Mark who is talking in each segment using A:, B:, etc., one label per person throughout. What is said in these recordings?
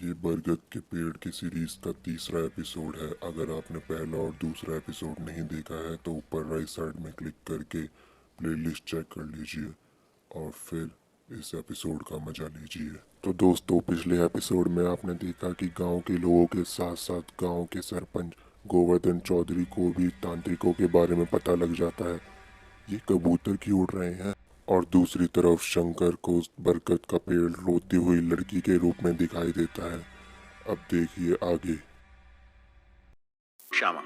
A: ये बरगद के पेड़ की सीरीज का तीसरा एपिसोड है। अगर आपने पहला और दूसरा एपिसोड नहीं देखा है तो ऊपर राइट साइड में क्लिक करके प्लेलिस्ट चेक कर लीजिए और फिर इस एपिसोड का मजा लीजिए। तो दोस्तों, पिछले एपिसोड में आपने देखा कि गांव के लोगों के साथ साथ गांव के सरपंच गोवर्धन चौधरी को भी तांत्रिकों के बारे में पता लग जाता है। ये कबूतर क्यों उड़ रहे हैं? और दूसरी तरफ शंकर को बरगद का पेड़ रोती हुई लड़की के रूप में दिखाई देता है। अब देखिए आगे।
B: श्यामा,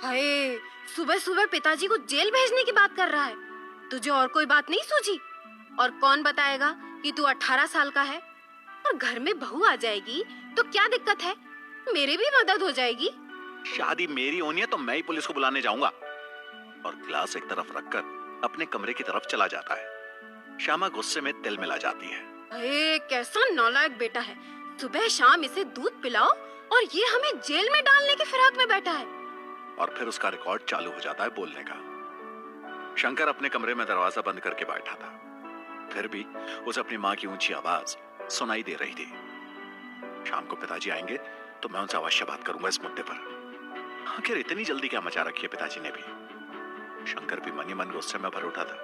C: हाय, सुबह सुबह पिताजी को जेल भेजने की बात कर रहा है। तुझे और कोई बात नहीं सूझी? और कौन बताएगा कि तू 18 साल का है? और घर में बहू आ जाएगी तो क्या दिक्कत है? मेरी भी मदद हो जाएगी।
B: शादी मेरी होनी है तो मैं ही पुलिस को बुलाने जाऊंगा। और गिलास एक तरफ रखकर अपने कमरे की तरफ चला जाता है। श्यामा गुस्से में तिल मिला जाती है।
C: अरे कैसा नालायक बेटा है। सुबह शाम इसे दूध पिलाओ और ये हमें जेल में डालने की फिराक में बैठा है।
B: और फिर उसका रिकॉर्ड चालू हो जाता है बोलने का। शंकर अपने कमरे में दरवाजा बंद करके बैठा था, फिर भी उसे अपनी माँ की ऊंची आवाज सुनाई दे रही थी। शाम को पिताजी आएंगे तो मैं उनसे अवश्य बात करूंगा इस मुद्दे पर। आखिर इतनी जल्दी क्या मचा रखी है पिताजी ने भी। शंकर भी मन ही मन गुस्से में भर उठा था।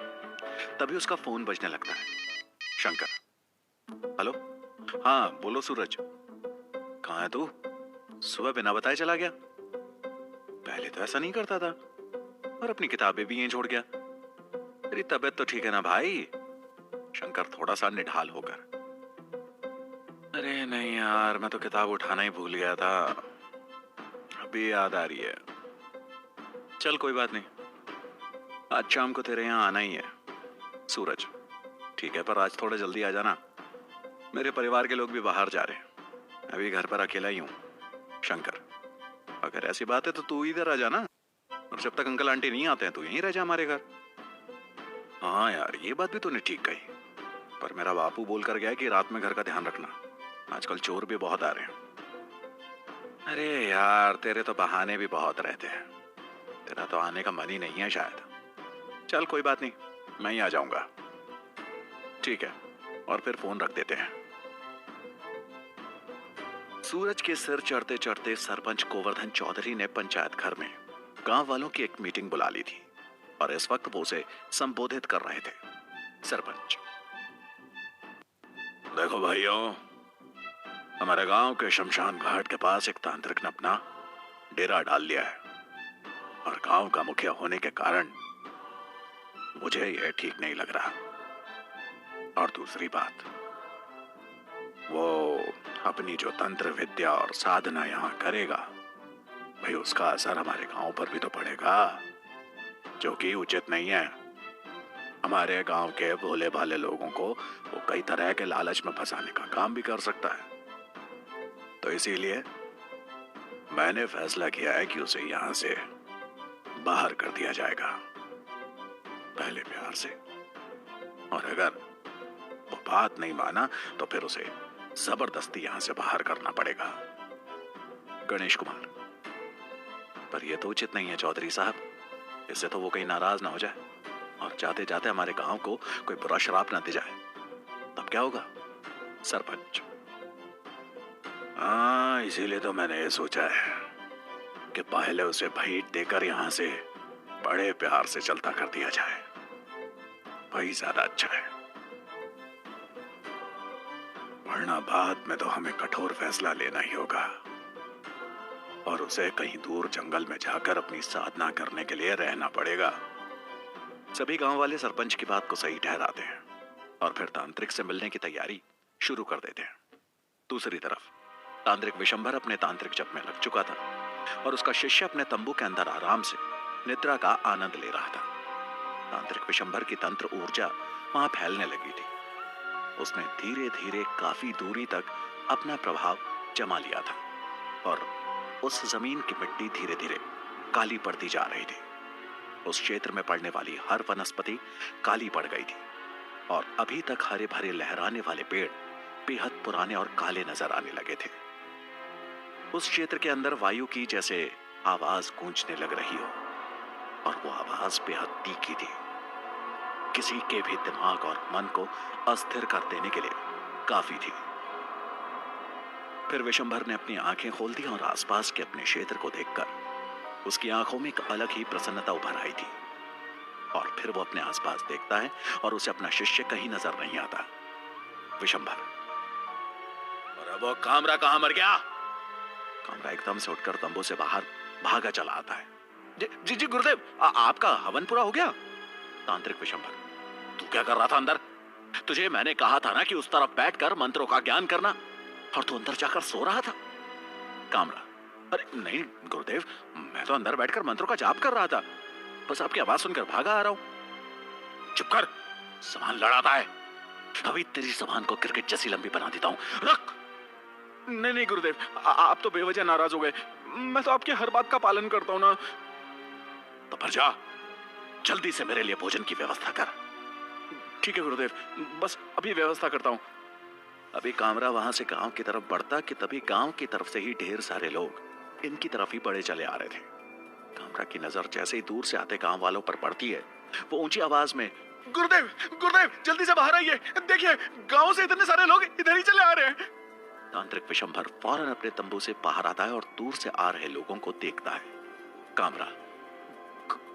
B: तभी उसका फोन बजने लगता है। शंकर, हेलो। हाँ बोलो सूरज, कहाँ है तू? सुबह बिना बताए चला गया। पहले तो ऐसा नहीं करता था और अपनी किताबें भी यहीं छोड़ गया। तेरी तबीयत तो ठीक है ना भाई? शंकर थोड़ा सा निढाल होकर, अरे नहीं यार, मैं तो किताब उठाना ही भूल गया था, अभी याद आ रही है। चल कोई बात नहीं, आज शाम को तेरे यहाँ आना ही है। सूरज, ठीक है, पर आज थोड़ा जल्दी आ जाना। मेरे परिवार के लोग भी बाहर जा रहे हैं, अभी घर पर अकेला ही हूँ। शंकर, अगर ऐसी बात है तो तू इधर आ जाना, और जब तक अंकल आंटी नहीं आते हैं तू यहीं रह जा हमारे घर। हाँ यार, ये बात भी तूने ठीक कही, पर मेरा बापू बोल कर गया है कि रात में घर का ध्यान रखना, आजकल चोर भी बहुत आ रहे हैं। अरे यार, तेरे तो बहाने भी बहुत रहते हैं, तेरा तो आने का मन ही नहीं है शायद। चल कोई बात नहीं, मैं ही आ जाऊंगा। ठीक है, और फिर फोन रख देते हैं। सूरज के सिर चढ़ते चढ़ते सरपंच गोवर्धन चौधरी ने पंचायत घर में गांव वालों की एक मीटिंग बुला ली थी और इस वक्त वो उसे संबोधित कर रहे थे। सरपंच, देखो भाइयों, हमारे गांव के शमशान घाट के पास एक तांत्रिक ने अपना डेरा डाल लिया है और गांव का मुखिया होने के कारण मुझे यह ठीक नहीं लग रहा। और दूसरी बात, वो अपनी जो तंत्र विद्या और साधना यहाँ करेगा, भाई उसका असर हमारे गांव पर भी तो पड़ेगा, जो कि उचित नहीं है। हमारे गांव के भोले भाले लोगों को वो कई तरह के लालच में फंसाने का काम भी कर सकता है। तो इसीलिए मैंने फैसला किया है कि उसे यहां से बाहर कर दिया जाएगा, पहले प्यार से, और अगर वो बात नहीं माना तो फिर उसे जबरदस्ती यहां से बाहर करना पड़ेगा। गणेश कुमार, पर यह तो उचित नहीं है चौधरी साहब, इससे तो वो कहीं नाराज ना हो जाए और जाते जाते हमारे गांव को कोई बुरा श्राप ना दे जाए, तब क्या होगा? सरपंच, हाँ, इसीलिए तो मैंने ये सोचा है कि पहले उसे भेंट देकर यहां से बड़े प्यार से चलता कर दिया जाए, वही ज्यादा अच्छा है। वरना बाद में तो हमें कठोर फैसला लेना ही होगा और उसे कहीं दूर जंगल में जाकर अपनी साधना करने के लिए रहना पड़ेगा। सभी गांव वाले सरपंच की बात को सही ठहराते हैं और फिर तांत्रिक से मिलने की तैयारी शुरू कर देते हैं। दूसरी तरफ तांत्रिक विशंभर अपने तांत्रिक जप में लग चुका था और उसका शिष्य अपने तंबू के अंदर आराम से निद्रा का आनंद ले रहा था। तांत्रिक विशंभर की तंत्र ऊर्जा वहां फैलने लगी थी। उसने धीरे धीरे काफी दूरी तक अपना प्रभाव जमा लिया था और उस जमीन की मिट्टी धीरे धीरे काली पड़ती जा रही थी। उस क्षेत्र में पड़ने वाली हर वनस्पति काली पड़ गई थी और अभी तक हरे भरे लहराने वाले पेड़ बेहद पुराने और काले नजर आने लगे थे। उस क्षेत्र के अंदर वायु की जैसे आवाज गूंजने लग रही हो और वो आवाज बेहद तीखी थी, किसी के भी दिमाग और मन को अस्थिर कर देने के लिए काफी थी। फिर विशंभर ने अपनी आंखें खोल दी और आसपास के अपने क्षेत्र को देखकर उसकी आंखों में एक अलग ही प्रसन्नता उभर आई थी। और फिर वो अपने आसपास देखता है और उसे अपना शिष्य कहीं नजर नहीं आता। विशंभर, और वो कामरा कहां मर गया? कामरा एकदम से उठकर तंबू से बाहर भागा चला आता है। जी जी गुरुदेव, आपका हवन पूरा हो गया। तांत्रिक विशंभर, तू क्या कर रहा था अंदर? तुझे मैंने कहा था ना कि उस तरफ बैठकर मंत्रों का ज्ञान करना, और तू अंदर जाकर सो रहा था। कामरा, अरे नहीं गुरुदेव, मैं तो अंदर बैठकर मंत्रों का जाप कर रहा था, बस आपकी आवाज सुनकर भागा आ रहा हूं। चुप कर, सामान लड़ाता है। अभी तेरी जबान को क्रिकेट जैसी लंबी बना देता हूं। रख। नहीं नहीं गुरुदेव, आप तो बेवजह नाराज हो गए। मैं तो आपकी हर बात का पालन करता हूं ना। तो पर जा, जल्दी से मेरे लिए भोजन की व्यवस्था कर। ठीक है गुरुदेव, बस अभी व्यवस्था करता हूं। अभी कामरा वहां से गांव की तरफ बढ़ता कि तभी गांव की तरफ से ही ढेर सारे लोग इनकी तरफ ही बढ़े चले आ रहे थे। कामरा की नजर जैसे ही दूर से आते गांव वालों पर पड़ती है, वो ऊंची आवाज में, गुरुदेव गुरुदेव जल्दी से बाहर आइए, देखिए गांव से इतने सारे लोग इधर ही चले आ रहे हैं। तांत्रिक विशंभर फौरन अपने तंबू से बाहर आता है और दूर से आ रहे लोगों को देखता है। कामरा,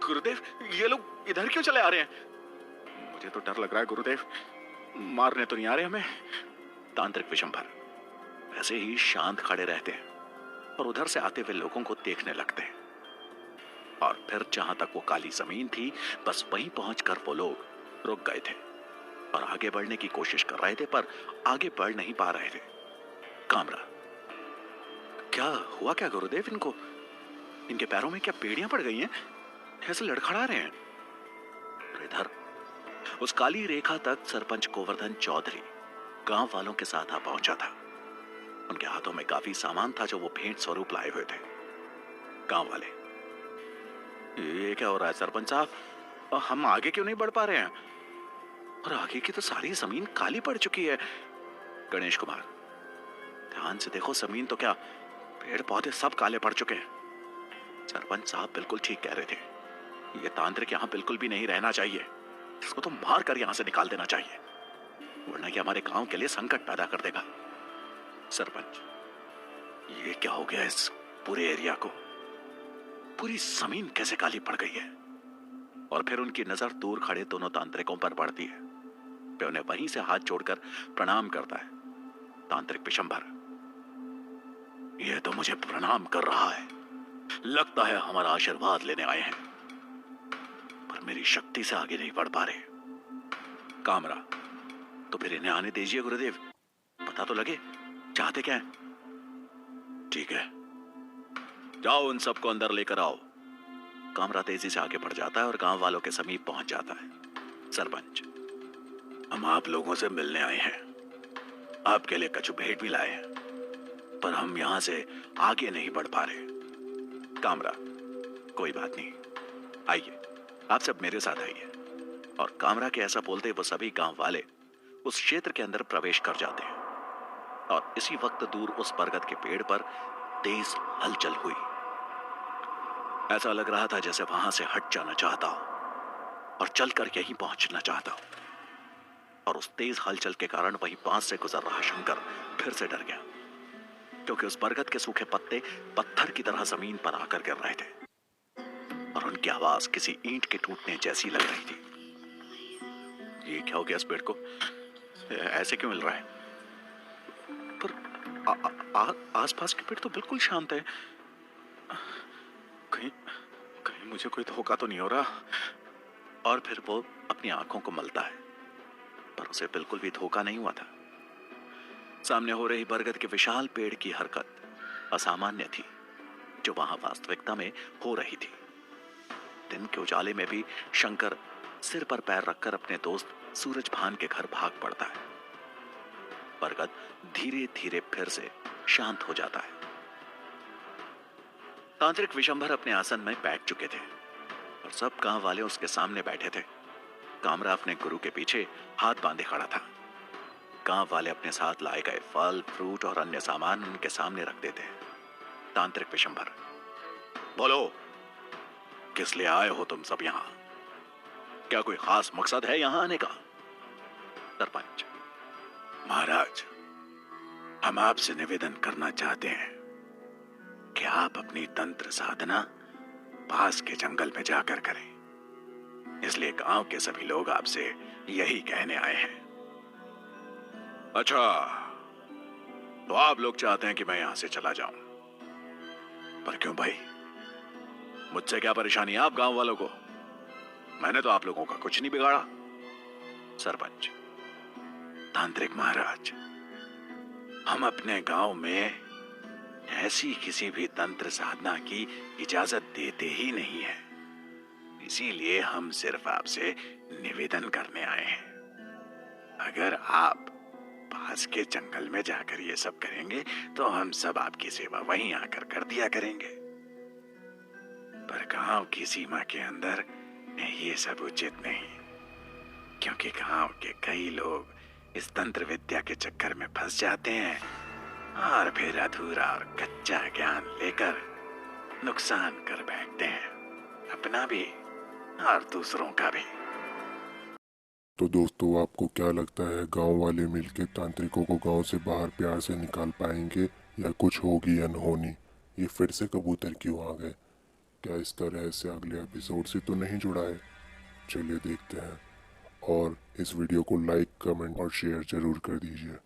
B: गुरुदेव ये लोग इधर क्यों चले आ रहे हैं? मुझे तो डर लग रहा है गुरुदेव, मारने तो नहीं आ रहे हमें। तांत्रिक विशंभर वैसे ही शांत खड़े रहते हैं और उधर से आते हुए लोगों को देखने लगते हैं। और फिर जहां तक वो काली जमीन थी, बस वहीं पहुंचकर वो लोग रुक गए थे और आगे बढ़ने की कोशिश कर रहे थे, पर आगे बढ़ नहीं पा रहे थे। कामरा, क्या हुआ क्या गुरुदेव? इनके पैरों में क्या बेड़ियां पड़ गई हैं? ऐसे लड़खड़ा रहे हैं। इधर उस काली रेखा तक सरपंच गोवर्धन चौधरी गांव वालों के साथ आ पहुंचा था। उनके हाथों में काफी सामान था जो वो भेंट स्वरूप लाए हुए थे। गांव वाले, ये क्या हो रहा है सरपंच साहब? हम आगे क्यों नहीं बढ़ पा रहे हैं? और आगे की तो सारी जमीन काली पड़ चुकी है। गणेश कुमार, ध्यान से देखो, जमीन तो क्या, पेड़ पौधे सब काले पड़ चुके हैं। सरपंच साहब बिल्कुल ठीक कह रहे थे, ये तांत्रिक यहाँ बिल्कुल भी नहीं रहना चाहिए। इसको तो मार कर यहाँ से निकाल देना चाहिए, वरना ये हमारे गांव के लिए संकट पैदा कर देगा। सरपंच, ये क्या हो गया इस पूरे एरिया को? पूरी जमीन कैसे काली पड़ गई है? और फिर उनकी नजर दूर खड़े दोनों तांत्रिकों पर पड़ती है। वे उन्हें वहीं से हाथ जोड़कर प्रणाम करता है। तांत्रिक विशंभर, यह तो मुझे प्रणाम कर रहा है, लगता है हमारा आशीर्वाद लेने आए हैं, पर मेरी शक्ति से आगे नहीं बढ़ पा रहे। कामरा, तो फिर इन्हें आने दीजिए गुरुदेव, पता तो लगे चाहते क्या है। ठीक है, जाओ उन सबको अंदर लेकर आओ। कामरा तेजी से आगे बढ़ जाता है और गांव वालों के समीप पहुंच जाता है। सरपंच, हम आप लोगों से मिलने आए हैं, आपके लिए कछु भेंट भी लाए हैं, पर हम यहां से आगे नहीं बढ़ पा रहे। कामरा, कोई बात नहीं, आइए आप सब मेरे साथ आइए। और कामरा के ऐसा बोलते वो सभी गांव वाले उस क्षेत्र के अंदर प्रवेश कर जाते हैं। और इसी वक्त दूर उस बरगद के पेड़ पर तेज हलचल हुई। ऐसा लग रहा था जैसे वहां से हट जाना चाहता हो और चलकर यहीं पहुंचना चाहता हो। और उस तेज हलचल के कारण वहीं पास से गुजर रहा शंकर फिर से डर गया, क्योंकि उस बरगद के सूखे पत्ते पत्थर की तरह जमीन पर आकर गिर रहे थे और उनकी आवाज किसी ईंट के टूटने जैसी लग रही थी। ये क्या हो गया इस पेड़ को? ऐसे क्यों मिल रहा है? पर आसपास के पेड़ तो बिल्कुल शांत है। कहीं कहीं मुझे कोई धोखा तो नहीं हो रहा? और फिर वो अपनी आंखों को मलता है, पर उसे बिल्कुल भी धोखा नहीं हुआ था। सामने हो रही बरगद के विशाल पेड़ की हरकत असामान्य थी, जो वहां वास्तविकता में हो रही थी। दिन के उजाले में भी शंकर सिर पर पैर रखकर अपने दोस्त सूरज भान के घर भाग पड़ता है। बरगद धीरे धीरे फिर से शांत हो जाता है। तांत्रिक विशंभर अपने आसन में बैठ चुके थे और सब गांव वाले उसके सामने बैठे थे। कामरा अपने गुरु के पीछे हाथ बांधे खड़ा था। गांव वाले अपने साथ लाए गए फल, फ्रूट और अन्य सामान उनके सामने रख देते हैं। तांत्रिक विशंभर, बोलो, किस लिए आए हो तुम सब यहां? क्या कोई खास मकसद है यहां आने का? सरपंच, महाराज, हम आपसे निवेदन करना चाहते हैं कि आप अपनी तंत्र साधना पास के जंगल में जाकर करें। इसलिए गांव के सभी लोग आपसे यही कहने आए हैं। अच्छा, तो आप लोग चाहते हैं कि मैं यहां से चला जाऊं, पर क्यों भाई? मुझसे क्या परेशानी है आप गांव वालों को? मैंने तो आप लोगों का कुछ नहीं बिगाड़ा। सरपंच, तांत्रिक महाराज, हम अपने गांव में ऐसी किसी भी तंत्र साधना की इजाजत देते ही नहीं है। इसीलिए हम सिर्फ आपसे निवेदन करने आए हैं। अगर आप पास के जंगल में जाकर ये सब करेंगे तो हम सब आपकी सेवा वहीं आकर कर दिया करेंगे। पर गांव की सीमा के अंदर ये सब उचित नहीं, क्योंकि गांव के कई लोग इस तंत्र विद्या के चक्कर में फंस जाते हैं और फिर अधूरा और कच्चा ज्ञान लेकर नुकसान कर बैठते हैं, अपना भी और दूसरों का भी।
A: तो दोस्तों, आपको क्या लगता है, गांव वाले मिलके तांत्रिकों को गांव से बाहर प्यार से निकाल पाएंगे या कुछ होगी अनहोनी? ये फिर से कबूतर क्यों आ गए? क्या इसका रहस्य अगले एपिसोड से तो नहीं जुड़ा है? चलिए देखते हैं, और इस वीडियो को लाइक, कमेंट और शेयर जरूर कर दीजिए।